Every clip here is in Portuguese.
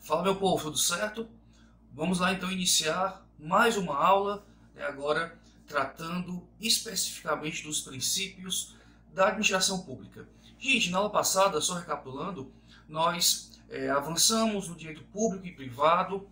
Fala, meu povo, tudo certo? Vamos lá então iniciar mais uma aula, agora tratando especificamente dos princípios da administração pública. Gente, na aula passada, só recapitulando, nós avançamos no direito público e privado.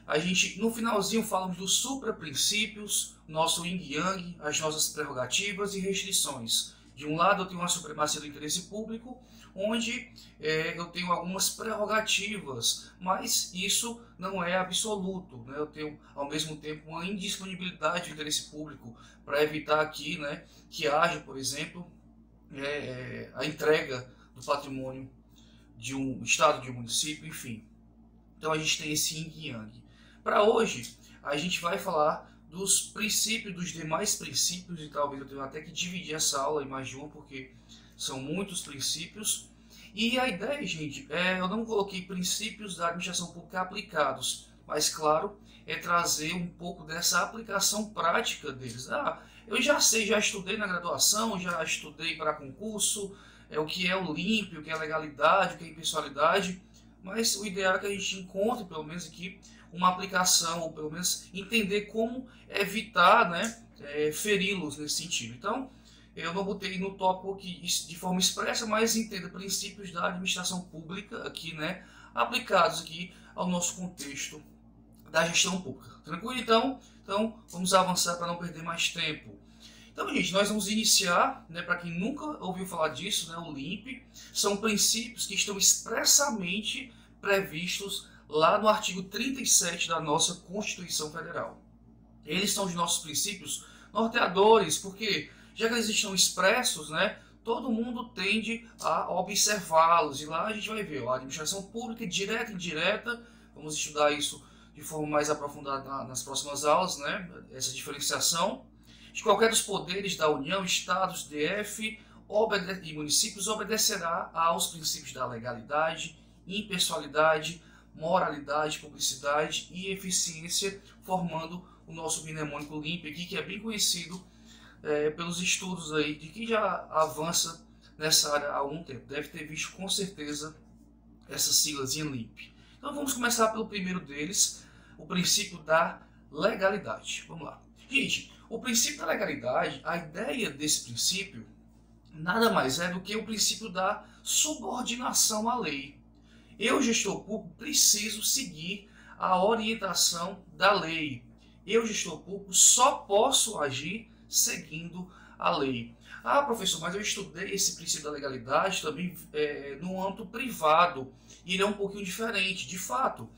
A gente, no finalzinho, falamos dos supraprincípios, nosso yin e yang, as nossas prerrogativas e restrições. De um lado, eu tenho uma supremacia do interesse público, onde eu tenho algumas prerrogativas, mas isso não é absoluto, né? Eu tenho, ao mesmo tempo, uma indisponibilidade do interesse público para evitar aqui, né, que haja, por exemplo, a entrega do patrimônio de um estado, de um município, enfim. Então a gente tem esse yin e yang. Para hoje, a gente vai falar dos princípios, dos demais princípios, e talvez eu tenha até que dividir essa aula em mais de uma, porque são muitos princípios. E a ideia, gente, eu não coloquei princípios da administração pública aplicados, mas, claro, é trazer um pouco dessa aplicação prática deles. Eu já sei, já estudei na graduação, já estudei para concurso, o que é o LIMP, o que é legalidade, o que é impessoalidade, mas o ideal é que a gente encontre, pelo menos aqui, uma aplicação, ou pelo menos entender como evitar, né, feri-los nesse sentido. Então, eu não botei no tópico aqui de forma expressa, mas entenda princípios da administração pública aqui, né, aplicados aqui ao nosso contexto da gestão pública. Tranquilo? Então vamos avançar para não perder mais tempo. Então, gente, nós vamos iniciar, né, para quem nunca ouviu falar disso, né, o LIMP, são princípios que estão expressamente previstos lá no artigo 37 da nossa Constituição Federal. Eles são os nossos princípios norteadores, porque já que eles estão expressos, né, todo mundo tende a observá-los. E lá a gente vai ver a administração pública direta e indireta, vamos estudar isso de forma mais aprofundada nas próximas aulas, né, essa diferenciação de qualquer dos poderes da União, Estados, DF e municípios obedecerá aos princípios da legalidade, impessoalidade, moralidade, publicidade e eficiência, formando o nosso mnemônico LIMP aqui, que é bem conhecido pelos estudos aí de quem já avança nessa área há algum tempo. Deve ter visto com certeza essas siglas em LIMP. Então vamos começar pelo primeiro deles, o princípio da legalidade. Vamos lá. Gente, o princípio da legalidade, a ideia desse princípio, nada mais é do que o princípio da subordinação à lei. Eu, gestor público, preciso seguir a orientação da lei. Eu, gestor público, só posso agir seguindo a lei. Professor, mas eu estudei esse princípio da legalidade também no âmbito privado. E ele é um pouquinho diferente. De fato,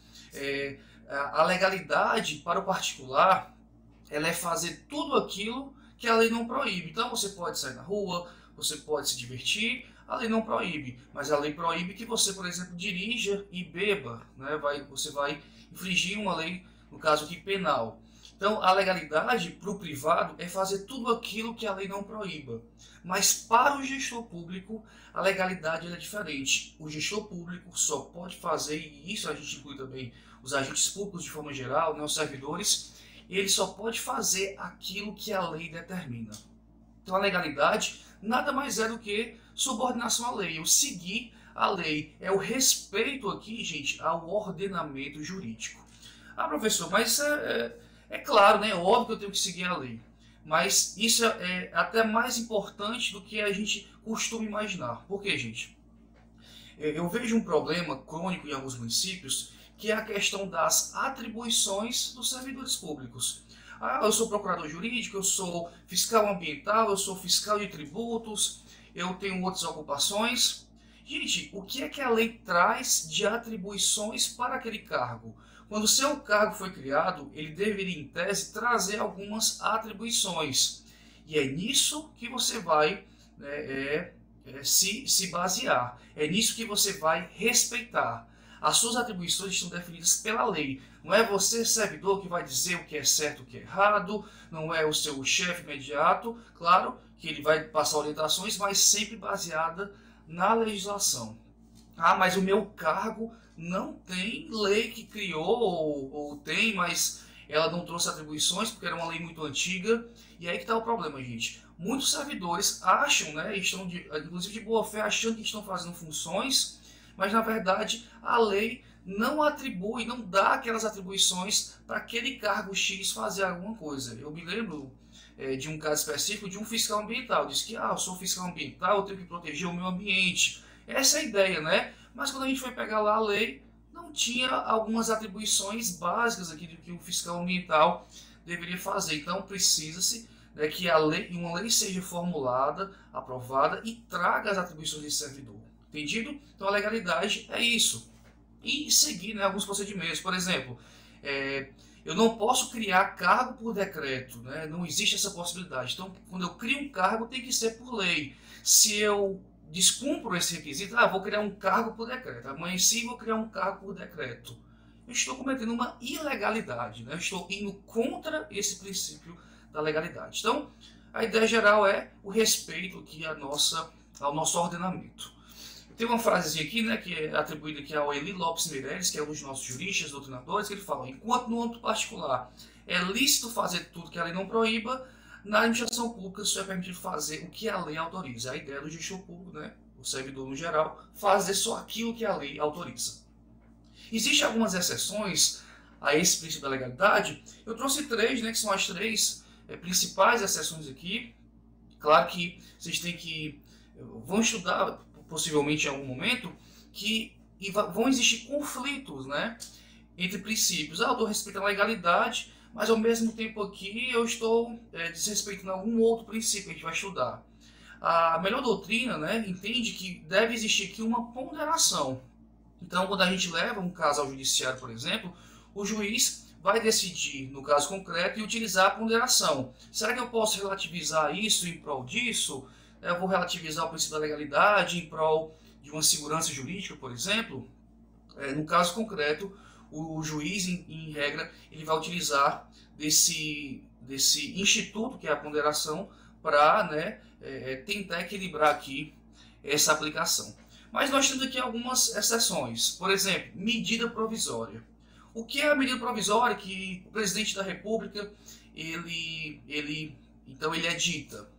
a legalidade para o particular, ela é fazer tudo aquilo que a lei não proíbe. Então você pode sair na rua, você pode se divertir, a lei não proíbe, mas a lei proíbe que você, por exemplo, dirija e beba, né? Você vai infringir uma lei, no caso aqui, penal. Então, a legalidade para o privado é fazer tudo aquilo que a lei não proíba. Mas para o gestor público, a legalidade é diferente. O gestor público só pode fazer, e isso a gente inclui também os agentes públicos de forma geral, né, os servidores, ele só pode fazer aquilo que a lei determina. Então, a legalidade nada mais é do que subordinação à lei, o seguir a lei, é o respeito aqui, gente, ao ordenamento jurídico. Professor, mas é claro, né, é óbvio que eu tenho que seguir a lei, mas isso é até mais importante do que a gente costuma imaginar. Por quê, gente? Eu vejo um problema crônico em alguns municípios, que é a questão das atribuições dos servidores públicos. Eu sou procurador jurídico, eu sou fiscal ambiental, eu sou fiscal de tributos, eu tenho outras ocupações. Gente, o que é que a lei traz de atribuições para aquele cargo? Quando o seu cargo foi criado, ele deveria, em tese, trazer algumas atribuições. E é nisso que você vai se basear. É nisso que você vai respeitar. As suas atribuições estão definidas pela lei. Não é você, servidor, que vai dizer o que é certo e o que é errado. Não é o seu chefe imediato. Claro que ele vai passar orientações, mas sempre baseada na legislação. Mas o meu cargo não tem lei que criou, ou tem, mas ela não trouxe atribuições porque era uma lei muito antiga. E aí que está o problema, gente. Muitos servidores acham, né, inclusive de boa fé, achando que estão fazendo funções, mas na verdade a lei não atribui, não dá aquelas atribuições para aquele cargo X fazer alguma coisa. Eu me lembro de um caso específico de um fiscal ambiental. Diz que eu sou fiscal ambiental, eu tenho que proteger o meio ambiente. Essa é a ideia, né? Mas quando a gente foi pegar lá a lei, não tinha algumas atribuições básicas aqui do que o fiscal ambiental deveria fazer. Então precisa-se, né, que uma lei seja formulada, aprovada e traga as atribuições desse servidor. Entendido? Então a legalidade é isso. E seguir, né, alguns procedimentos. Por exemplo, eu não posso criar cargo por decreto, né? Não existe essa possibilidade. Então, quando eu crio um cargo, tem que ser por lei. Se eu descumpro esse requisito, vou criar um cargo por decreto. Amanhã sim vou criar um cargo por decreto. Eu estou cometendo uma ilegalidade, né? Eu estou indo contra esse princípio da legalidade. Então, a ideia geral é o respeito aqui ao nosso ordenamento. Tem uma frasezinha aqui, né, que é atribuída aqui ao Eli Lopes Meireles, que é um dos nossos juristas, doutrinadores, que ele fala: enquanto no âmbito particular é lícito fazer tudo que a lei não proíba, na administração pública só é permitido fazer o que a lei autoriza. A ideia do gestor público, né, o servidor no geral, fazer só aquilo que a lei autoriza. Existem algumas exceções a esse princípio da legalidade. Eu trouxe três, né, que são as três principais exceções aqui. Claro que vocês vão estudar possivelmente em algum momento, vão existir conflitos, né, entre princípios. Eu estou respeitando a legalidade, mas ao mesmo tempo aqui eu estou desrespeitando algum outro princípio que a gente vai estudar. A melhor doutrina, né, entende que deve existir aqui uma ponderação. Então, quando a gente leva um caso ao judiciário, por exemplo, o juiz vai decidir, no caso concreto, e utilizar a ponderação. Será que eu posso relativizar isso em prol disso? Eu vou relativizar o princípio da legalidade em prol de uma segurança jurídica, por exemplo? No caso concreto, o juiz, em regra, ele vai utilizar desse instituto, que é a ponderação, para, né, tentar equilibrar aqui essa aplicação. Mas nós temos aqui algumas exceções. Por exemplo, medida provisória. O que é a medida provisória que o presidente da República ele edita?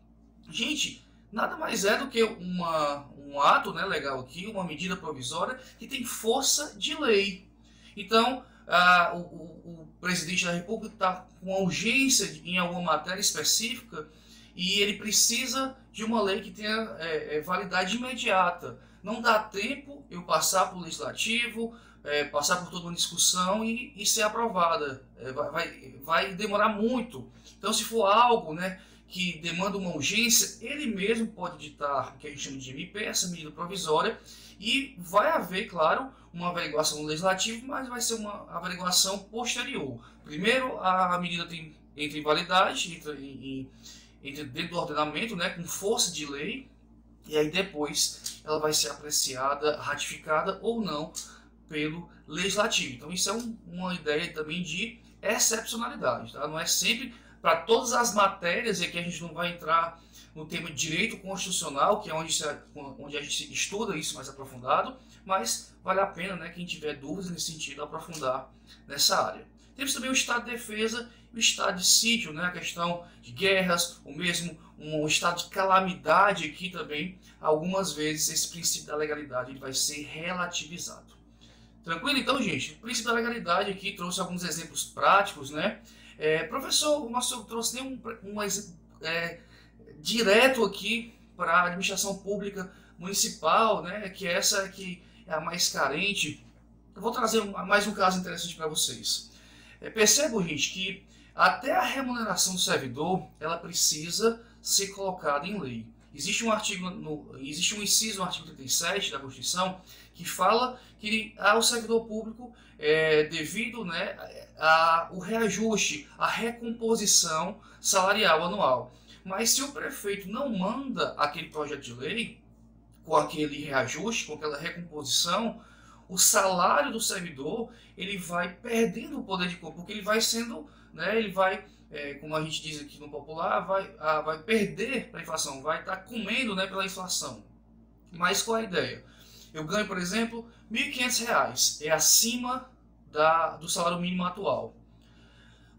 Gente, nada mais é do que um ato, né, legal aqui, uma medida provisória que tem força de lei. Então, o presidente da República está com urgência em alguma matéria específica e ele precisa de uma lei que tenha validade imediata. Não dá tempo eu passar para o legislativo, passar por toda uma discussão e ser aprovada. Vai demorar muito. Então, se for algo, né, que demanda uma urgência, ele mesmo pode ditar o que a gente chama de MP, essa medida provisória, e vai haver, claro, uma averiguação no legislativo, mas vai ser uma averiguação posterior. Primeiro, a medida entra em validade, entra dentro do ordenamento, né, com força de lei, e aí depois ela vai ser apreciada, ratificada ou não pelo legislativo. Então isso é uma ideia também de excepcionalidade, tá? Não é sempre para todas as matérias, e aqui a gente não vai entrar no tema de direito constitucional, que é onde a gente estuda isso mais aprofundado, mas vale a pena, né, quem tiver dúvidas nesse sentido, aprofundar nessa área. Temos também o estado de defesa e o estado de sítio, né, a questão de guerras, ou mesmo um estado de calamidade aqui também. Algumas vezes esse princípio da legalidade ele vai ser relativizado. Tranquilo? Então, gente, o princípio da legalidade aqui trouxe alguns exemplos práticos, né? Professor, o nosso trouxe um exemplo direto aqui para a administração pública municipal, né? Que essa que é a mais carente. Eu vou trazer mais um caso interessante para vocês. Percebam, gente, que até a remuneração do servidor ela precisa ser colocada em lei. Existe um inciso no artigo 37 da Constituição que fala que ao servidor público devido, né, o reajuste, a recomposição salarial anual. Mas se o prefeito não manda aquele projeto de lei com aquele reajuste, com aquela recomposição, o salário do servidor ele vai perdendo o poder de compra, porque ele vai sendo, né, ele vai, como a gente diz aqui no popular, vai perder para a inflação, vai estar comendo, né, pela inflação. Mas qual é a ideia? Eu ganho, por exemplo, R$ 1.500, é acima do salário mínimo atual.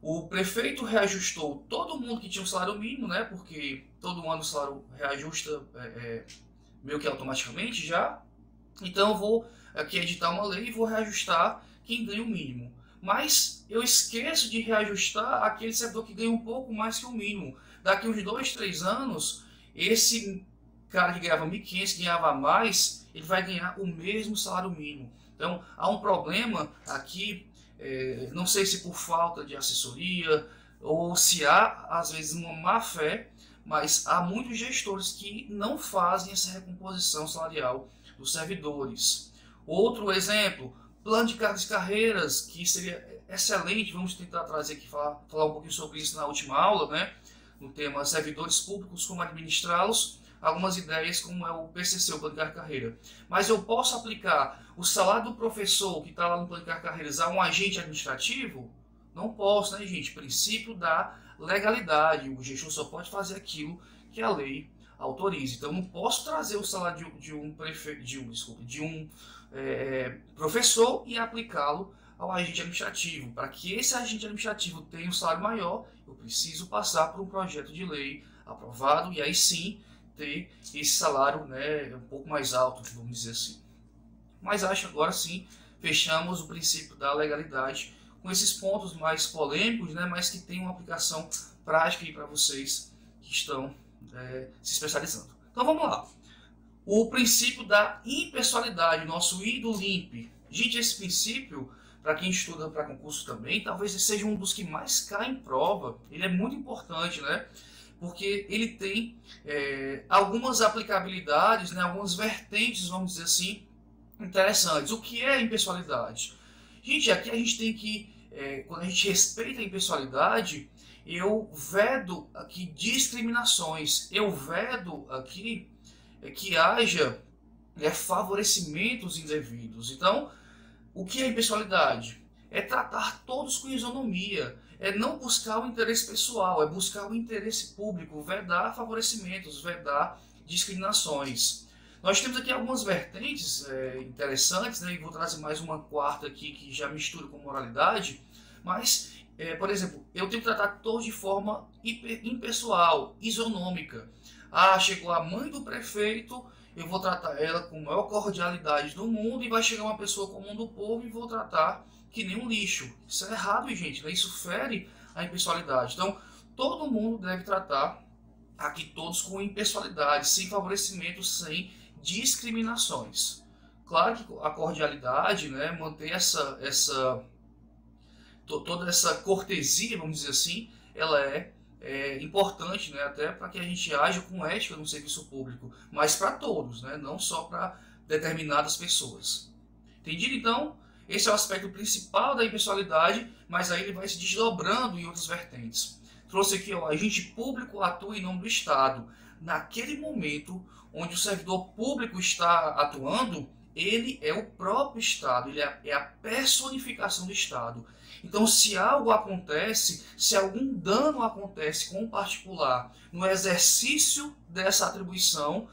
O prefeito reajustou todo mundo que tinha um salário mínimo, né, porque todo ano o salário reajusta meio que automaticamente já. Então eu vou aqui editar uma lei e vou reajustar quem ganha o mínimo. Mas eu esqueço de reajustar aquele servidor que ganha um pouco mais que o mínimo. Daqui uns 2, 3 anos, esse cara que ganhava 1.500, que ganhava mais, ele vai ganhar o mesmo salário mínimo. Então há um problema aqui, não sei se por falta de assessoria ou se há, às vezes, uma má fé, mas há muitos gestores que não fazem essa recomposição salarial dos servidores. Outro exemplo, plano de carreiras, que seria excelente, vamos tentar trazer aqui, falar um pouquinho sobre isso na última aula, né? No tema servidores públicos, como administrá-los, algumas ideias como é o PCC, o plano de carreira. Mas eu posso aplicar o salário do professor que está lá no plano de carreiras a um agente administrativo? Não posso, né, gente? Princípio da legalidade. O gestor só pode fazer aquilo que a lei autoriza. Então, não posso trazer o salário de um professor e aplicá-lo ao agente administrativo. Para que esse agente administrativo tenha um salário maior, eu preciso passar por um projeto de lei aprovado e aí sim ter esse salário, né, um pouco mais alto, vamos dizer assim. Mas acho que agora sim fechamos o princípio da legalidade com esses pontos mais polêmicos, né, mas que tem uma aplicação prática para vocês que estão se especializando. Então vamos lá. O princípio da impessoalidade, nosso I do LIMP. Gente, esse princípio, para quem estuda para concurso também, talvez seja um dos que mais cai em prova. Ele é muito importante, né? Porque ele tem algumas aplicabilidades, né, algumas vertentes, vamos dizer assim, interessantes. O que é a impessoalidade? Gente, aqui a gente tem que, quando a gente respeita a impessoalidade, eu vedo aqui discriminações, eu vedo aqui que haja favorecimentos indevidos. Então, o que é impessoalidade? É tratar todos com isonomia, é não buscar o interesse pessoal, é buscar o interesse público, vedar favorecimentos, vedar discriminações. Nós temos aqui algumas vertentes interessantes, né? E vou trazer mais uma quarta aqui que já mistura com moralidade, mas, por exemplo, eu tenho que tratar todos de forma impessoal, isonômica. Ah, chegou a mãe do prefeito, eu vou tratar ela com a maior cordialidade do mundo e vai chegar uma pessoa comum do povo e vou tratar que nem um lixo. Isso é errado, gente, né? Isso fere a impessoalidade. Então, todo mundo deve tratar aqui todos com impessoalidade, sem favorecimento, sem discriminações. Claro que a cordialidade, né, manter toda essa cortesia, vamos dizer assim, ela é importante, né, até para que a gente haja com ética no serviço público, mas para todos, né, não só para determinadas pessoas. Entendido? Então, esse é o aspecto principal da impessoalidade, mas aí ele vai se desdobrando em outras vertentes. Trouxe aqui, ó, agente público atua em nome do Estado. Naquele momento onde o servidor público está atuando, ele é o próprio Estado, ele é a personificação do Estado. Então, se algo acontece, se algum dano acontece com o particular no exercício dessa atribuição,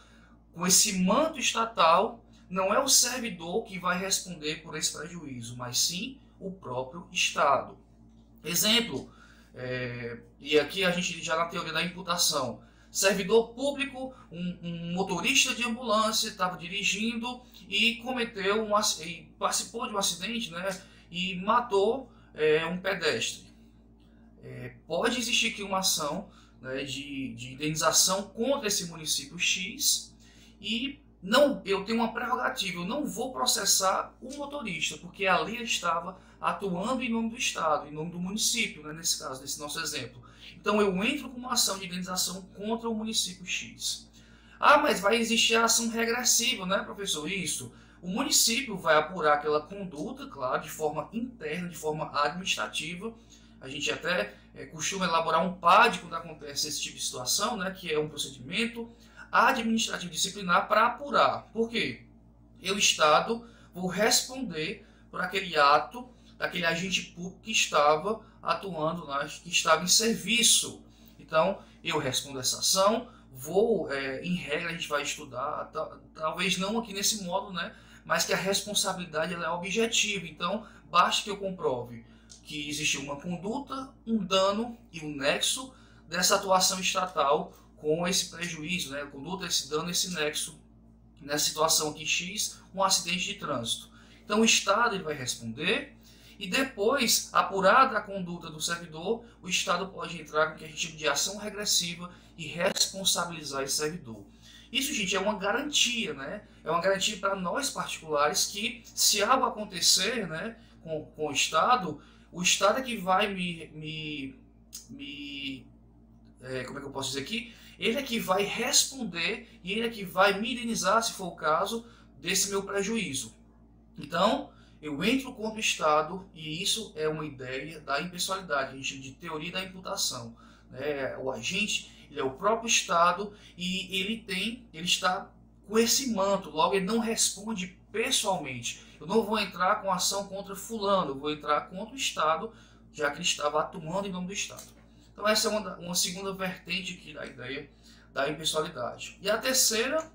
com esse manto estatal, não é o servidor que vai responder por esse prejuízo, mas sim o próprio Estado. Exemplo, e aqui a gente já na teoria da imputação, servidor público, um motorista de ambulância estava dirigindo e participou de um acidente, né, e matou um pedestre. Pode existir aqui uma ação, né, de indenização contra esse município X e eu tenho uma prerrogativa, eu não vou processar o motorista, porque ali ele estava atuando em nome do Estado, em nome do município, né, nesse caso, nesse nosso exemplo. Então eu entro com uma ação de indenização contra o município X. Ah, mas vai existir a ação regressiva, né, professor? Isso. O município vai apurar aquela conduta, claro, de forma interna, de forma administrativa. A gente até costuma elaborar um PAD quando acontece esse tipo de situação, né, que é um procedimento administrativo disciplinar para apurar. Por quê? Eu, Estado, vou responder por aquele ato daquele agente público que estava atuando, que estava em serviço. Então, eu respondo essa ação, em regra, a gente vai estudar, talvez não aqui nesse modo, né, mas que a responsabilidade ela é objetiva. Então, basta que eu comprove que existiu uma conduta, um dano e um nexo dessa atuação estatal com esse prejuízo, né, conduta, esse dano, esse nexo nessa situação aqui X, um acidente de trânsito. Então o Estado ele vai responder e depois, apurada a conduta do servidor, o Estado pode entrar com o que a gente chama de ação regressiva e responsabilizar esse servidor. Isso, gente, é uma garantia, né? É uma garantia para nós particulares que, se algo acontecer, né, com o Estado é que vai como é que eu posso dizer aqui? Ele é que vai responder e ele é que vai me indenizar, se for o caso, desse meu prejuízo. Então, eu entro contra o Estado e isso é uma ideia da impessoalidade, a gente chama de teoria da imputação. Né? O agente ele é o próprio Estado e ele está com esse manto, logo ele não responde pessoalmente. Eu não vou entrar com ação contra fulano, eu vou entrar contra o Estado, já que ele estava atuando em nome do Estado. Então essa é uma segunda vertente aqui da ideia da impessoalidade. E a terceira,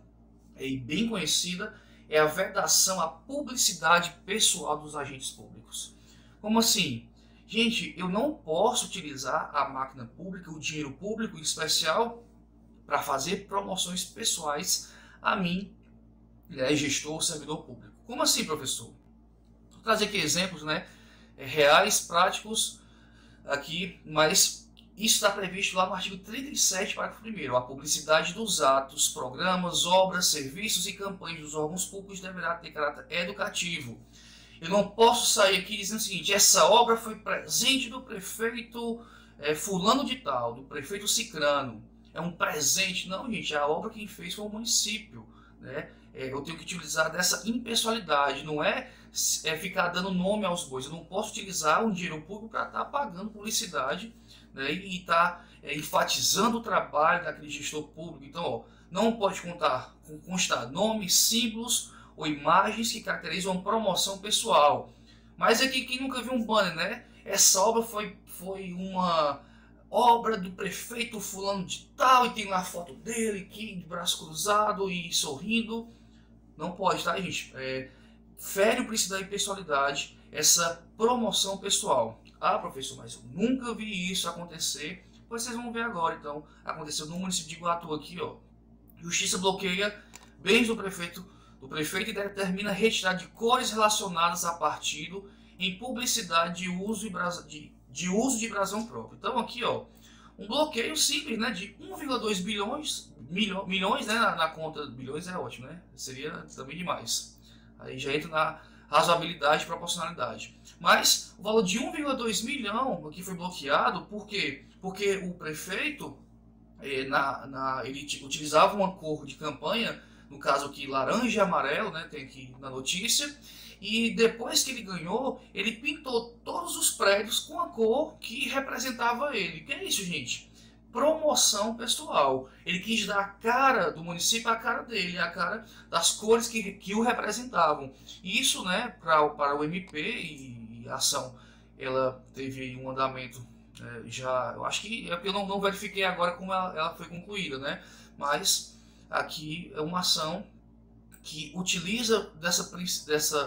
e bem conhecida, é a vedação à publicidade pessoal dos agentes públicos. Como assim? Gente, eu não posso utilizar a máquina pública, o dinheiro público em especial, para fazer promoções pessoais a mim, gestor, servidor público. Como assim, professor? Vou trazer aqui exemplos, né, reais, práticos, aqui, mas isso está previsto lá no artigo 37, parágrafo 1º. A publicidade dos atos, programas, obras, serviços e campanhas dos órgãos públicos deverá ter caráter educativo. Eu não posso sair aqui dizendo o seguinte: essa obra foi presente do prefeito fulano de tal, do prefeito cicrano. É um presente. Não, gente, a obra quem fez foi o município. Né? Eu tenho que utilizar dessa impessoalidade, não é ficar dando nome aos bois. Eu não posso utilizar um dinheiro público para estar pagando publicidade, né, e estar enfatizando o trabalho daquele gestor público. Então, ó, não pode constar nomes, símbolos ou imagens que caracterizam uma promoção pessoal. Mas aqui, quem nunca viu um banner, né? Essa obra foi uma obra do prefeito fulano de tal, e tem lá a foto dele aqui, de braço cruzado e sorrindo. Não pode, tá, gente? Fere o princípio da impessoalidade, essa promoção pessoal. Ah, professor, mas eu nunca vi isso acontecer. Pois vocês vão ver agora, então. Aconteceu no município de Iguatu aqui, ó. Justiça bloqueia bens do prefeito e determina retirada de cores relacionadas a partido em publicidade de uso de brasão próprio. Então aqui, ó, um bloqueio simples, né, de 1,2 milhões, né, na conta. Bilhões é ótimo, né? Seria também demais. Aí já entra na razoabilidade e proporcionalidade. Mas o valor de 1,2 milhão aqui foi bloqueado, por quê? Porque o prefeito ele utilizava uma cor de campanha, no caso aqui laranja e amarelo, né, tem aqui na notícia, e depois que ele ganhou, ele pintou todos os prédios com a cor que representava ele. O que é isso, gente? Promoção pessoal. Ele quis dar a cara do município, a cara dele, a cara das cores que o representavam. Isso, né, para o MP e a ação, ela teve um andamento já, eu acho que eu não verifiquei agora como ela foi concluída, né? Mas aqui é uma ação que utiliza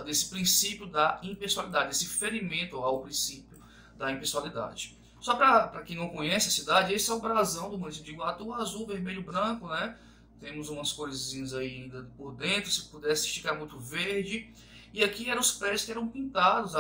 desse princípio da impessoalidade, desse ferimento ao princípio da impessoalidade. Só para quem não conhece a cidade, esse é o brasão do município de Iguatu, azul, vermelho, branco, né? Temos umas corzinhas aí ainda por dentro, se pudesse esticar muito verde. E aqui eram os prédios que eram pintados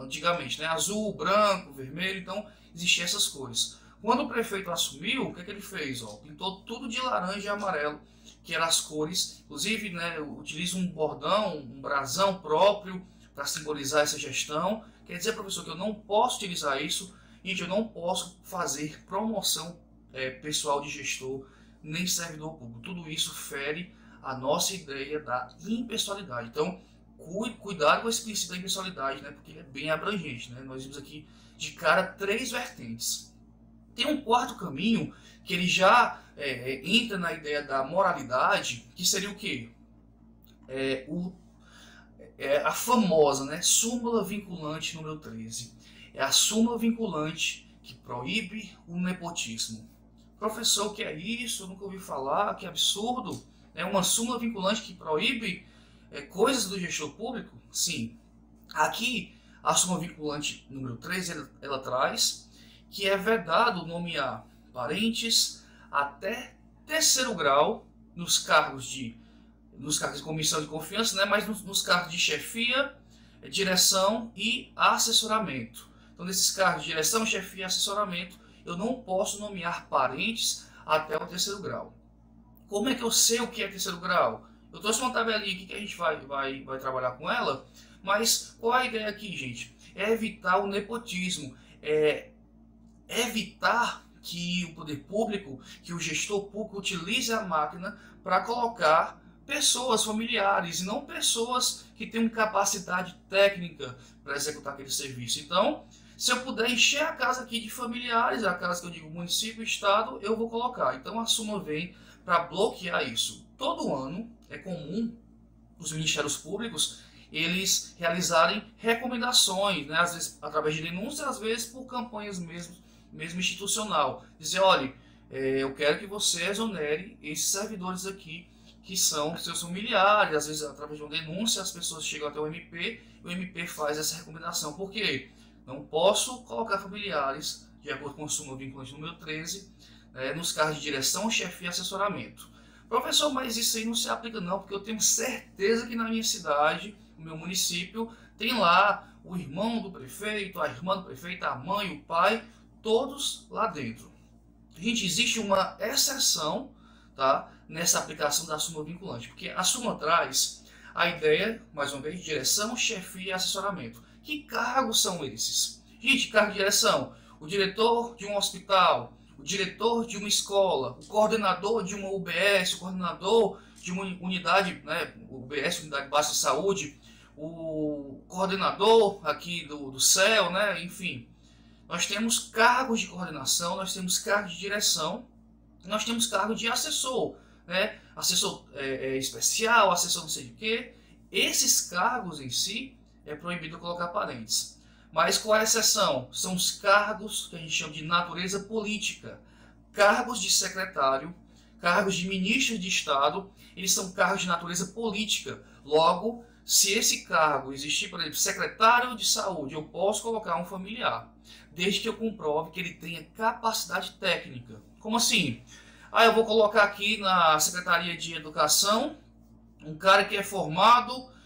antigamente, né? Azul, branco, vermelho, então existiam essas cores. Quando o prefeito assumiu, o que ele fez? Ó, pintou tudo de laranja e amarelo, que eram as cores. Inclusive, né, utiliza um bordão, um brasão próprio para simbolizar essa gestão. Quer dizer, professor, que eu não posso utilizar isso. Gente, eu não posso fazer promoção pessoal de gestor, nem servidor público. Tudo isso fere a nossa ideia da impessoalidade. Então, cuidado com esse princípio da impessoalidade, né, porque ele é bem abrangente. Né? Nós vimos aqui de cara 3 vertentes. Tem um quarto caminho que ele já entra na ideia da moralidade, que seria o quê? A famosa, né, súmula vinculante número 13. É a súmula vinculante que proíbe o nepotismo. Professor, o que é isso? Eu nunca ouvi falar, que absurdo. É uma súmula vinculante que proíbe coisas do gestor público? Sim. Aqui, a súmula vinculante número 13, ela traz que é vedado nomear parentes até 3º grau nos cargos de nos cargos de comissão de confiança, né, mas nos cargos de chefia, direção e assessoramento. Então, nesses cargos de direção, chefia e assessoramento, eu não posso nomear parentes até o 3º grau. Como é que eu sei o que é 3º grau? Eu trouxe uma tabelinha aqui que a gente vai trabalhar com ela, mas qual a ideia aqui, gente? É evitar o nepotismo, é evitar que o poder público, que o gestor público utilize a máquina para colocar pessoas familiares e não pessoas que tenham capacidade técnica para executar aquele serviço. Então, se eu puder encher a casa aqui de familiares, a casa que eu digo município, estado, eu vou colocar. Então a súmula vem para bloquear isso. Todo ano é comum os ministérios públicos eles realizarem recomendações, né, às vezes através de denúncias, às vezes por campanhas mesmo institucional. Dizer, olha, eu quero que você exonere esses servidores aqui que são seus familiares. Às vezes através de uma denúncia as pessoas chegam até o MP e o MP faz essa recomendação. Por quê? Não posso colocar familiares, de acordo com a súmula vinculante número 13, nos cargos de direção, chefia e assessoramento. Professor, mas isso aí não se aplica não, porque eu tenho certeza que na minha cidade, no meu município, tem lá o irmão do prefeito, a irmã do prefeito, a mãe, o pai, todos lá dentro. Gente, existe uma exceção, tá, nessa aplicação da súmula vinculante, porque a súmula traz a ideia, mais uma vez, de direção, chefia e assessoramento. Que cargos são esses? Gente, cargo de direção, o diretor de um hospital, o diretor de uma escola, o coordenador de uma UBS, o coordenador de uma unidade, né, UBS, Unidade Básica de Saúde, o coordenador aqui do CEL, né, enfim. Nós temos cargos de coordenação, nós temos cargos de direção, nós temos cargos de assessor, né, assessor especial, assessor não sei de quê. Esses cargos em si é proibido colocar parentes. Mas qual é a exceção? São os cargos que a gente chama de natureza política. Cargos de secretário, cargos de ministro de Estado, eles são cargos de natureza política. Logo, se esse cargo existir, por exemplo, secretário de saúde, eu posso colocar um familiar, desde que eu comprove que ele tenha capacidade técnica. Como assim? Eu vou colocar aqui na Secretaria de Educação um cara que é formado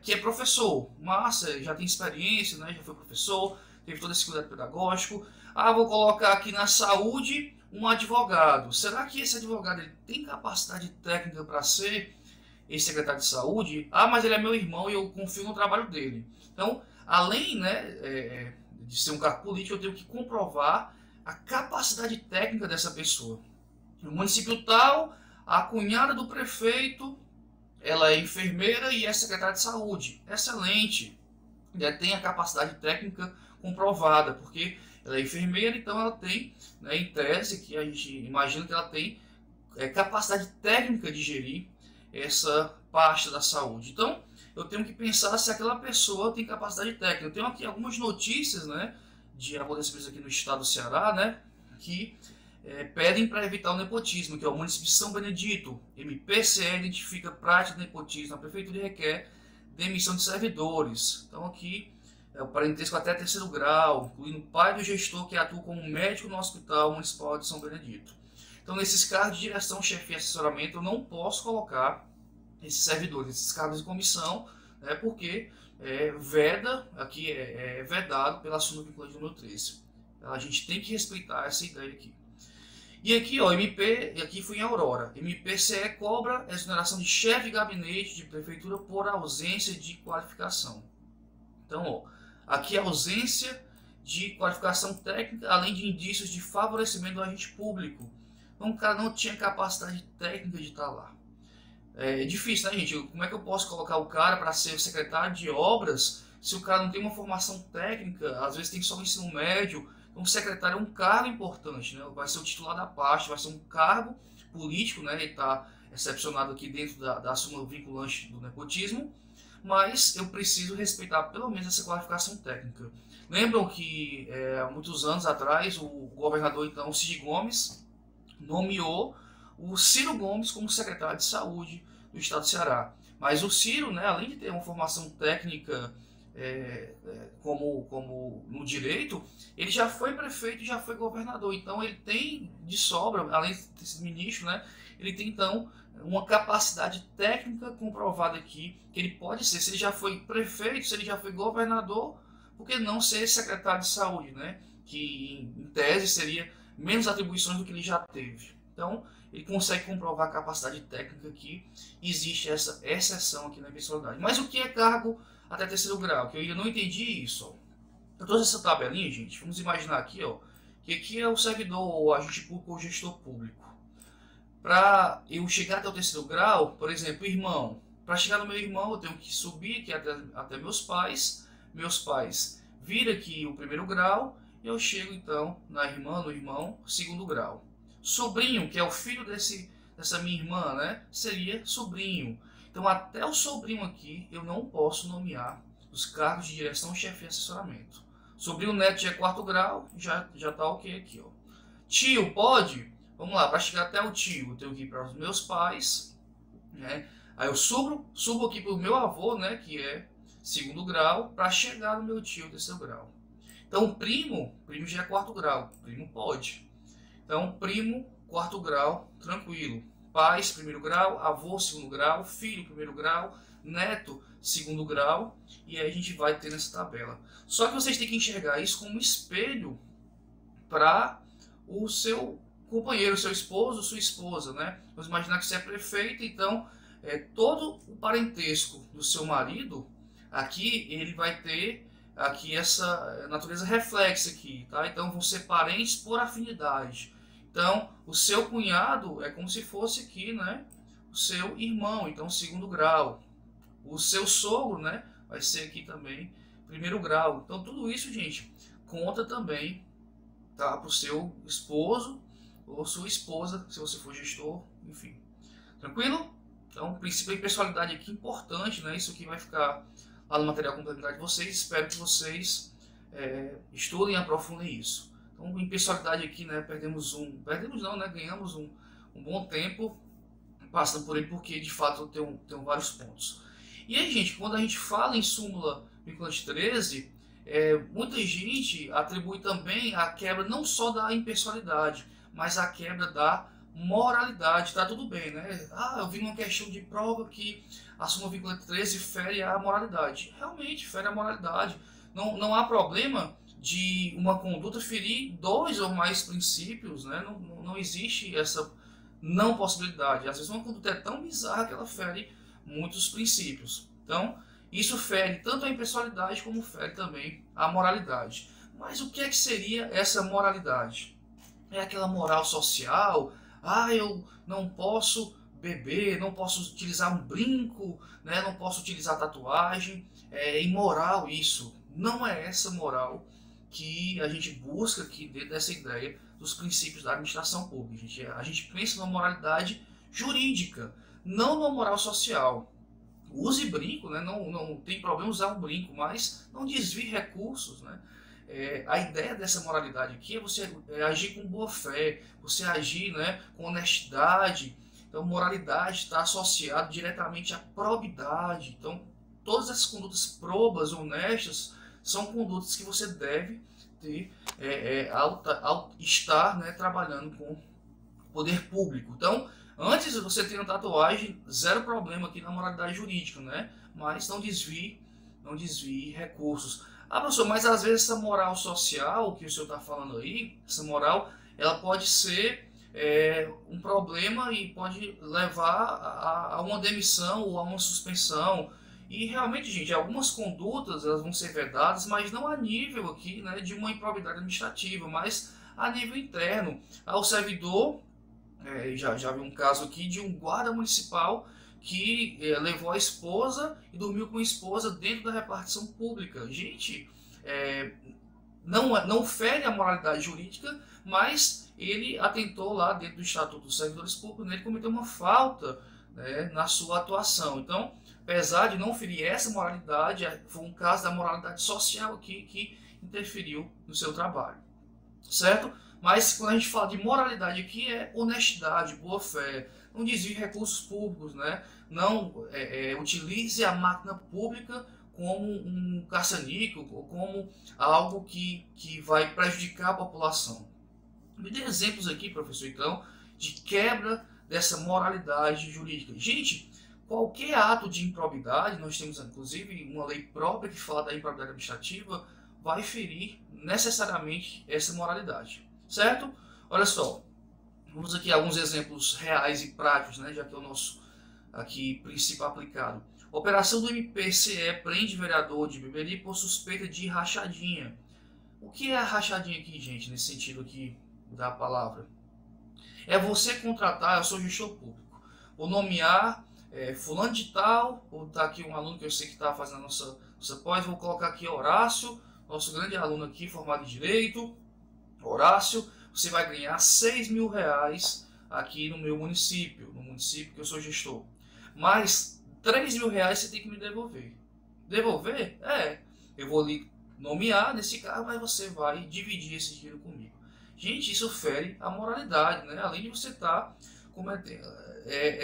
que é professor, massa, já tem experiência, né, já foi professor, teve todo esse cuidado pedagógico. Vou colocar aqui na saúde um advogado. Será que esse advogado ele tem capacidade técnica para ser esse secretário de saúde? Mas ele é meu irmão e eu confio no trabalho dele. Então, além, né, de ser um cargo político, eu tenho que comprovar a capacidade técnica dessa pessoa. No município tal, a cunhada do prefeito, ela é enfermeira e é secretária de saúde. Excelente. Ela tem a capacidade técnica comprovada, porque ela é enfermeira, então ela tem, né, em tese, que a gente imagina que ela tem capacidade técnica de gerir essa parte da saúde. Então, eu tenho que pensar se aquela pessoa tem capacidade técnica. Eu tenho aqui algumas notícias, né, de acontecimentos aqui no estado do Ceará, né, que pedem para evitar o nepotismo, que é o município de São Benedito. MPCE identifica prática de nepotismo na prefeitura e requer demissão de servidores. Então aqui é o parentesco até 3º grau, incluindo o pai do gestor que atua como médico no Hospital Municipal de São Benedito. Então nesses cargos de direção, chefia e assessoramento eu não posso colocar esses servidores, esses cargos de comissão, né, porque aqui é vedado pela súmula vinculante número 13. A gente tem que respeitar essa ideia aqui. E aqui, ó, MP, e aqui foi em Aurora. MPCE cobra exoneração de chefe de gabinete de prefeitura por ausência de qualificação. Então, ó, aqui a ausência de qualificação técnica, além de indícios de favorecimento do agente público. Então, o cara não tinha capacidade técnica de estar lá. É difícil, né, gente? Como é que eu posso colocar o cara para ser secretário de obras se o cara não tem uma formação técnica? Às vezes tem só o ensino médio. Um secretário é um cargo importante, né? Vai ser o titular da pasta, vai ser um cargo político, né? Ele está excepcionado aqui dentro da súmula vinculante do nepotismo, mas eu preciso respeitar pelo menos essa qualificação técnica. Lembram que há muitos anos atrás o governador então Cid Gomes nomeou o Ciro Gomes como secretário de saúde do estado do Ceará. Mas o Ciro, né, além de ter uma formação técnica como no direito, ele já foi prefeito e já foi governador. Então ele tem de sobra, além de ter sido ministro, né, ele tem então uma capacidade técnica comprovada aqui, que ele pode ser, se ele já foi prefeito, se ele já foi governador, por que não ser secretário de saúde, né? Que em tese seria menos atribuições do que ele já teve. Então, ele consegue comprovar a capacidade técnica aqui, existe essa exceção aqui na impessoalidade. Mas o que é cargo até terceiro grau? Que eu ainda não entendi isso. Ó. Eu trouxe essa tabelinha, gente, vamos imaginar aqui, ó, que aqui é o servidor, ou agente público ou gestor público. Para eu chegar até o terceiro grau, por exemplo, irmão, para chegar no meu irmão eu tenho que subir aqui até meus pais viram aqui o primeiro grau, e eu chego então na irmã, no irmão, segundo grau. Sobrinho, que é o filho dessa minha irmã, né, seria sobrinho. Então até o sobrinho aqui eu não posso nomear os cargos de direção, chefe e assessoramento. Sobrinho neto já é quarto grau, já tá ok aqui, ó. Tio, pode? Vamos lá, para chegar até o tio, eu tenho que ir para os meus pais, né? Aí eu subo aqui para o meu avô, né, que é segundo grau, para chegar no meu tio, terceiro grau. Então, primo já é quarto grau, primo pode. Então, primo, quarto grau, tranquilo. Pais, primeiro grau, avô, segundo grau, filho, primeiro grau, neto, segundo grau, e aí a gente vai ter nessa tabela. Só que vocês têm que enxergar isso como um espelho para o seu companheiro, seu esposo, sua esposa, né? Vamos imaginar que você é prefeito, então todo o parentesco do seu marido, aqui ele vai ter aqui essa natureza reflexa aqui, tá? Então vão ser parentes por afinidade. Então o seu cunhado é como se fosse aqui, né? O seu irmão, então segundo grau. O seu sogro, né? Vai ser aqui também primeiro grau. Então tudo isso, gente, conta também, tá? Para o seu esposo ou sua esposa, se você for gestor, enfim. Tranquilo? Então, o princípio da impessoalidade aqui importante, né? Isso aqui vai ficar lá no material complementar de vocês. Espero que vocês estudem e aprofundem isso. Então, impessoalidade aqui, né? Perdemos não, né? Ganhamos um bom tempo passando por ele, porque de fato tem vários pontos. E aí, gente, quando a gente fala em súmula vinculante 13, muita gente atribui também a quebra não só da impessoalidade, mas a quebra da moralidade. Tá tudo bem, né? Ah, eu vi uma questão de prova que a súmula vinculante 13 fere a moralidade. Realmente, fere a moralidade. Não há problema de uma conduta ferir dois ou mais princípios, né? Não existe essa não possibilidade. Às vezes uma conduta é tão bizarra que ela fere muitos princípios. Então, isso fere tanto a impessoalidade como fere também a moralidade. Mas o que é que seria essa moralidade? É aquela moral social, eu não posso beber, não posso utilizar um brinco, né? Não posso utilizar tatuagem, é imoral isso. Não é essa moral que a gente busca aqui dentro dessa ideia dos princípios da administração pública. A gente pensa na moralidade jurídica, não na moral social. Use brinco, né? Não tem problema usar um brinco, mas não desvie recursos, né? A ideia dessa moralidade aqui é você agir com boa fé, você agir, né, com honestidade. Então, moralidade está associada diretamente à probidade. Então, todas essas condutas probas, honestas, são condutas que você deve ter ao estar, né, trabalhando com o poder público. Então, antes você ter uma tatuagem, zero problema aqui na moralidade jurídica, né? Mas não desvie recursos. Ah, professor, mas às vezes essa moral social que o senhor está falando aí, essa moral, ela pode ser um problema e pode levar a uma demissão ou a uma suspensão. E realmente, gente, algumas condutas elas vão ser vedadas, mas não a nível aqui, né, de uma improbidade administrativa, mas a nível interno. O servidor, já vi um caso aqui de um guarda municipal que levou a esposa e dormiu com a esposa dentro da repartição pública. Gente, não fere a moralidade jurídica, mas ele atentou lá dentro do Estatuto dos Servidores Públicos, né, ele cometeu uma falta, né, na sua atuação. Então, apesar de não ferir essa moralidade, foi um caso da moralidade social aqui que interferiu no seu trabalho, certo? Mas quando a gente fala de moralidade aqui é honestidade, boa fé, não desvie recursos públicos, né? Não utilize a máquina pública como um caça-níquel ou como algo que vai prejudicar a população. Me dê exemplos aqui, professor, então, de quebra dessa moralidade jurídica. Gente, qualquer ato de improbidade, nós temos inclusive uma lei própria que fala da improbidade administrativa, vai ferir necessariamente essa moralidade, certo? Olha só, vamos aqui a alguns exemplos reais e práticos, né, já que é o nosso aqui princípio aplicado. Operação do MPCE prende vereador de Beberi por suspeita de rachadinha. O que é a rachadinha aqui, gente, nesse sentido aqui da palavra? É você contratar, eu sou gestor público, vou nomear fulano de tal, vou botar aqui um aluno que eu sei que está fazendo a nossa pós, vou colocar aqui Horácio, nosso grande aluno aqui, formado em Direito. Horácio, você vai ganhar R$6.000 aqui no meu município, no município que eu sou gestor. Mas R$3.000 você tem que me devolver. Devolver? Eu vou lhe nomear nesse cargo, mas você vai dividir esse dinheiro comigo. Gente, isso fere a moralidade, né? Além de você estar cometendo...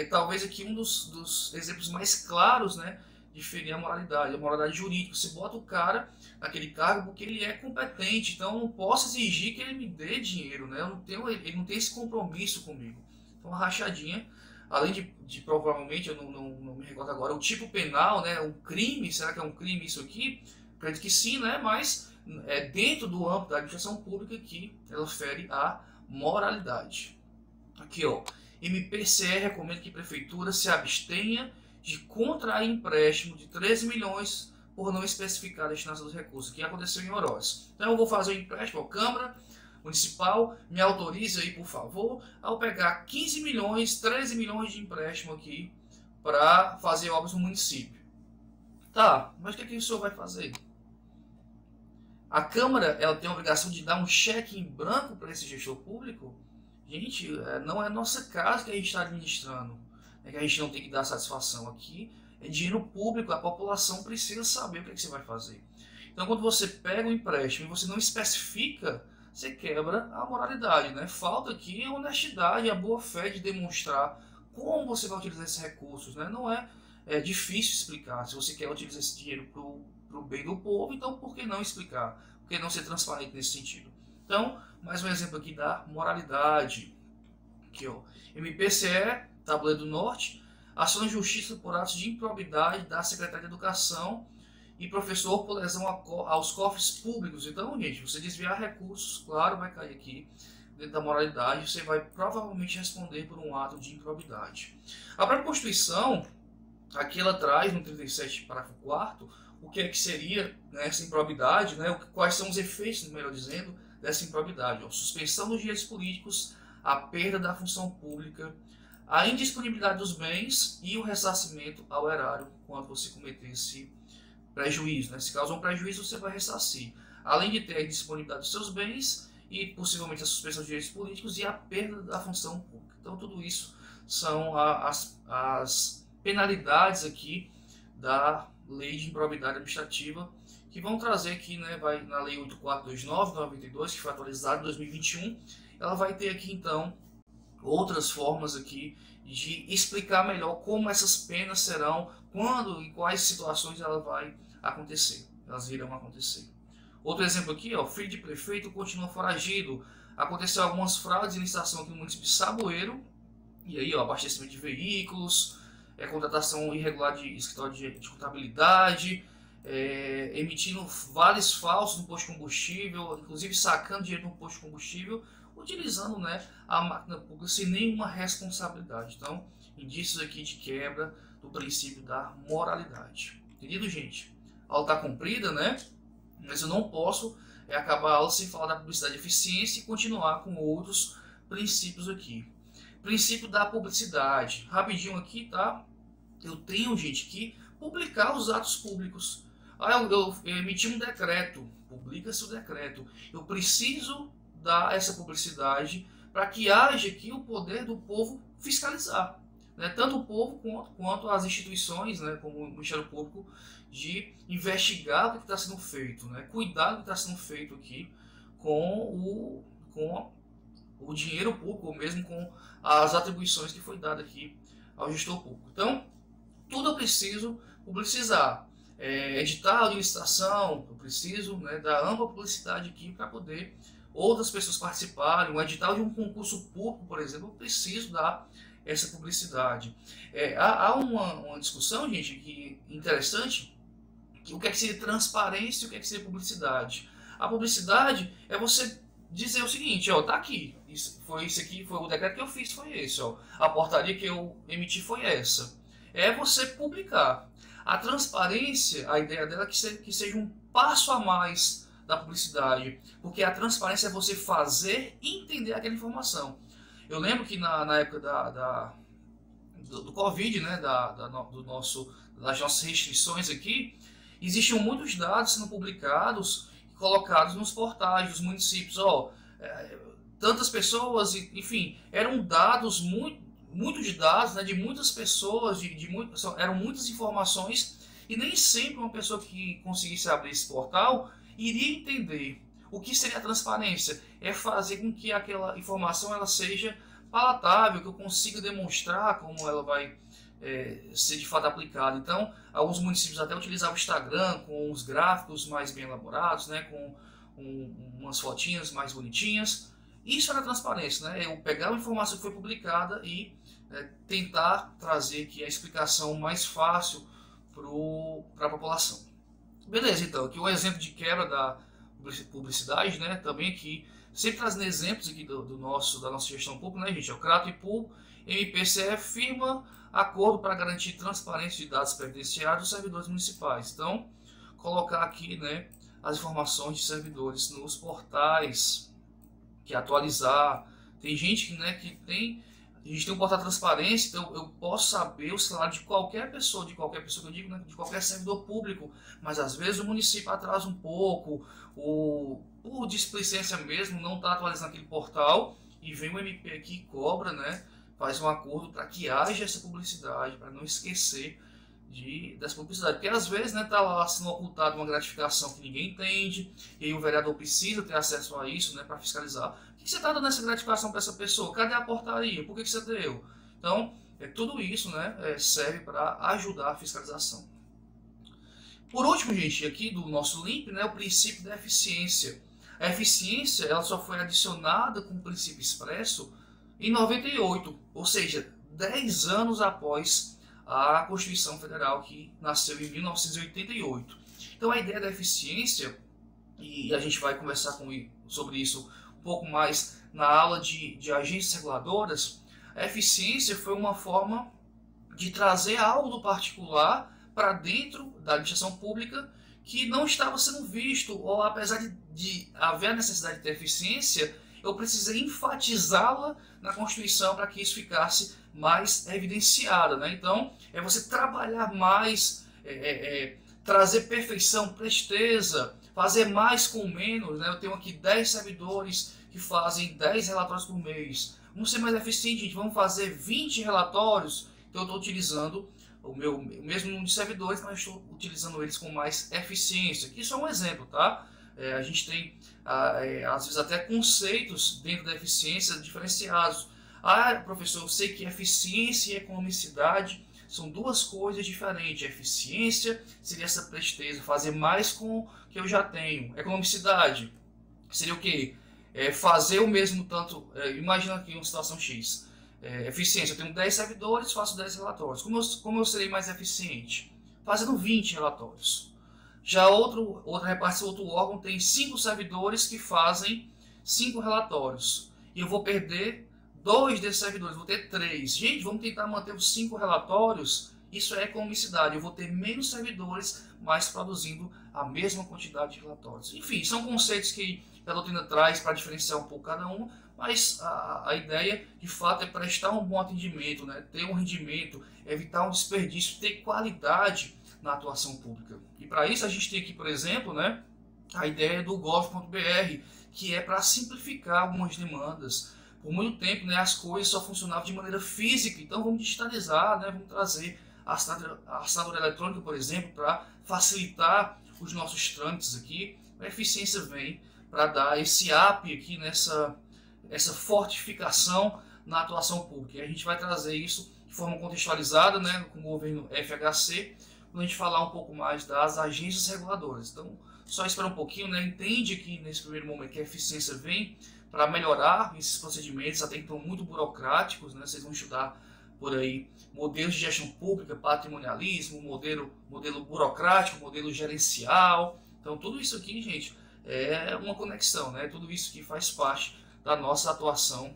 talvez aqui um dos exemplos mais claros, né, de ferir a moralidade jurídica. Você bota o cara naquele cargo porque ele é competente, então eu não posso exigir que ele me dê dinheiro, né? Ele não tem esse compromisso comigo. Então a rachadinha, além de provavelmente, eu não me recordo agora, o tipo penal, né, um crime, será que é um crime isso aqui? Acredito que sim, né? Mas dentro do âmbito da administração pública que ela fere a moralidade. Aqui, ó, MPCE recomenda que a prefeitura se abstenha de contrair empréstimo de 13 milhões por não especificar a destinação dos recursos, que aconteceu em Oroz. Então eu vou fazer um empréstimo à Câmara Municipal, me autorize aí, por favor, ao pegar 15 milhões, 13 milhões de empréstimo aqui para fazer obras no município. Tá, mas o que o senhor vai fazer? A Câmara ela tem a obrigação de dar um cheque em branco para esse gestor público? Gente, não é nossa casa que a gente está administrando, que a gente não tem que dar satisfação aqui. É dinheiro público, a população precisa saber o que você vai fazer. Então, quando você pega um empréstimo e você não especifica, você quebra a moralidade, né? Falta aqui a honestidade, a boa-fé de demonstrar como você vai utilizar esses recursos, né? Não é difícil explicar. Se você quer utilizar esse dinheiro para o bem do povo, então por que não explicar? Por que não ser transparente nesse sentido? Então, mais um exemplo aqui da moralidade. Aqui, ó. MPCE, Tabuleiro do Norte, ação de justiça por atos de improbidade da Secretaria de Educação e professor por lesão aos cofres públicos. Então, gente, você desviar recursos, claro, vai cair aqui dentro da moralidade, você vai provavelmente responder por um ato de improbidade. A própria Constituição, aqui ela traz no 37, parágrafo 4º, o que é que seria, né, essa improbidade, né, quais são os efeitos, melhor dizendo, dessa improbidade. Ó, suspensão dos direitos políticos, a perda da função pública, a indisponibilidade dos bens e o ressarcimento ao erário quando você cometer esse prejuízo, né? Se causar um prejuízo, você vai ressarcir. Além de ter a indisponibilidade dos seus bens e possivelmente a suspensão dos direitos políticos e a perda da função pública. Então tudo isso são as penalidades aqui da Lei de Improbidade Administrativa que vão trazer aqui, né, vai na Lei 8429/92, que foi atualizada em 2021, ela vai ter aqui então outras formas aqui de explicar melhor como essas penas serão, quando e quais situações elas irão acontecer. Outro exemplo aqui, ó, filho de prefeito continua foragido. Aconteceu algumas fraudes em licitação aqui no município de Saboeiro, e aí, ó, abastecimento de veículos, contratação irregular de escritório de contabilidade, emitindo vales falsos no posto de combustível, inclusive sacando dinheiro no posto de combustível, utilizando, né, a máquina pública sem nenhuma responsabilidade. Então, indícios aqui de quebra do princípio da moralidade. Entendido, gente? A aula está comprida, né? Mas eu não posso acabar a aula sem falar da publicidade de eficiência e continuar com outros princípios aqui. Princípio da publicidade. Rapidinho aqui, tá? Eu tenho, gente, que publicar os atos públicos. Eu emiti um decreto, publica-se o decreto. Eu preciso dar essa publicidade para que haja aqui o poder do povo fiscalizar, né? Tanto o povo quanto as instituições, né, como o Ministério Público, de investigar o que está sendo feito, né? Cuidar do que está sendo feito aqui com o dinheiro público, ou mesmo com as atribuições que foi dada aqui ao gestor público. Então, tudo eu preciso publicizar. edital de licitação, eu preciso, né, dar ampla publicidade aqui para poder outras pessoas participarem. Um edital de um concurso público, por exemplo, eu preciso dar essa publicidade. Há uma discussão, gente, que interessante, que o que é que seria transparência e o que é que seria publicidade. A publicidade é você dizer o seguinte, ó, tá aqui, isso aqui, foi o decreto que eu fiz, foi esse, ó, a portaria que eu emiti foi essa. É você publicar. A transparência, a ideia dela é que seja um passo a mais da publicidade, porque a transparência é você fazer e entender aquela informação. Eu lembro que na época do Covid, né, das nossas restrições aqui, existiam muitos dados sendo publicados e colocados nos portais dos municípios. Tantas pessoas, enfim, eram dados, muitos dados, né, de muitas pessoas, eram muitas informações, e nem sempre uma pessoa que conseguisse abrir esse portal iria entender. O que seria a transparência? É fazer com que aquela informação ela seja palatável, que eu consiga demonstrar como ela vai ser de fato aplicada. Então, alguns municípios até utilizavam o Instagram com os gráficos mais bem elaborados, né, com umas fotinhas mais bonitinhas. Isso era transparência, né? Eu pegar uma informação que foi publicada e tentar trazer aqui a explicação mais fácil para a população. Beleza, então, aqui um exemplo de quebra da publicidade, né? Também aqui, sempre trazendo exemplos aqui da nossa gestão pública, né, gente? É o Crato e Pool, MPCF firma acordo para garantir transparência de dados previdenciários dos servidores municipais. Então, colocar aqui, né, as informações de servidores nos portais, que atualizar. Tem gente que, né, a gente tem um portal de transparência, então eu posso saber o salário de qualquer pessoa que eu digo, né, de qualquer servidor público, mas às vezes o município atrasa um pouco, por displicência mesmo, não está atualizando aquele portal, e vem o MP aqui e cobra, né, faz um acordo para que haja essa publicidade, para não esquecer dessa publicidade, porque às vezes, né, tá lá sendo ocultada uma gratificação que ninguém entende, e aí o vereador precisa ter acesso a isso, né, para fiscalizar. Por que você está dando essa gratificação para essa pessoa? Cadê a portaria? Por que você deu? Então, tudo isso, né, serve para ajudar a fiscalização. Por último, gente, aqui do nosso link, né, o princípio da eficiência. A eficiência ela só foi adicionada com o princípio expresso em 98, ou seja, 10 anos após a Constituição Federal, que nasceu em 1988. Então a ideia da eficiência, e a gente vai conversar sobre isso um pouco mais na aula de agências reguladoras, a eficiência foi uma forma de trazer algo do particular para dentro da administração pública que não estava sendo visto, ou apesar de haver a necessidade de ter eficiência, eu precisei enfatizá-la na Constituição para que isso ficasse mais evidenciada, né? Então, é você trabalhar mais, trazer perfeição, presteza, fazer mais com menos, né? Eu tenho aqui 10 servidores que fazem 10 relatórios por mês. Vamos ser mais eficientes, gente, vamos fazer 20 relatórios. Então, eu estou utilizando o mesmo número de servidores, mas estou utilizando eles com mais eficiência. Isso é um exemplo, tá? A gente tem, às vezes, até conceitos dentro da eficiência diferenciados. Professor, eu sei que eficiência e economicidade são duas coisas diferentes. Eficiência seria essa presteza, fazer mais com o que eu já tenho. Economicidade seria o quê? Fazer o mesmo tanto. Imagina aqui uma situação X. Eficiência, eu tenho 10 servidores, faço 10 relatórios. Como eu serei mais eficiente? Fazendo 20 relatórios. Já outra repartição, outro órgão tem 5 servidores que fazem 5 relatórios. E eu vou perder 2 desses servidores, vou ter 3. Gente, vamos tentar manter os 5 relatórios. Isso é economicidade. Eu vou ter menos servidores, mas produzindo a mesma quantidade de relatórios. Enfim, são conceitos que a doutrina traz para diferenciar um pouco cada um, mas a ideia, de fato, é prestar um bom atendimento, né? Ter um rendimento, evitar um desperdício, ter qualidade na atuação pública. E para isso a gente tem aqui, por exemplo, né, a ideia do gov.br, que é para simplificar algumas demandas. Por muito tempo, né, as coisas só funcionavam de maneira física, então vamos digitalizar, né, vamos trazer a assinatura eletrônica, por exemplo, para facilitar os nossos trâmites aqui. A eficiência vem para dar esse up aqui essa fortificação na atuação pública. E a gente vai trazer isso de forma contextualizada, né, com o governo FHC, quando a gente falar um pouco mais das agências reguladoras. Então, só espera um pouquinho, né? Entende que nesse primeiro momento que a eficiência vem para melhorar esses procedimentos, até então muito burocráticos, né? Vocês vão estudar por aí modelos de gestão pública, patrimonialismo, modelo burocrático, modelo gerencial. Então, tudo isso aqui, gente, é uma conexão, né? Tudo isso que faz parte da nossa atuação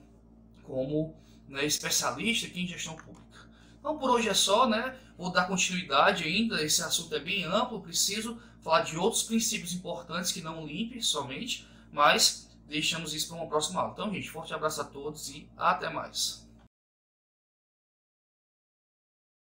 como, né, especialista aqui em gestão pública. Então, por hoje é só, né? Vou dar continuidade ainda, esse assunto é bem amplo, preciso falar de outros princípios importantes que não limpe somente, mas deixamos isso para uma próxima aula. Então, gente, forte abraço a todos e até mais.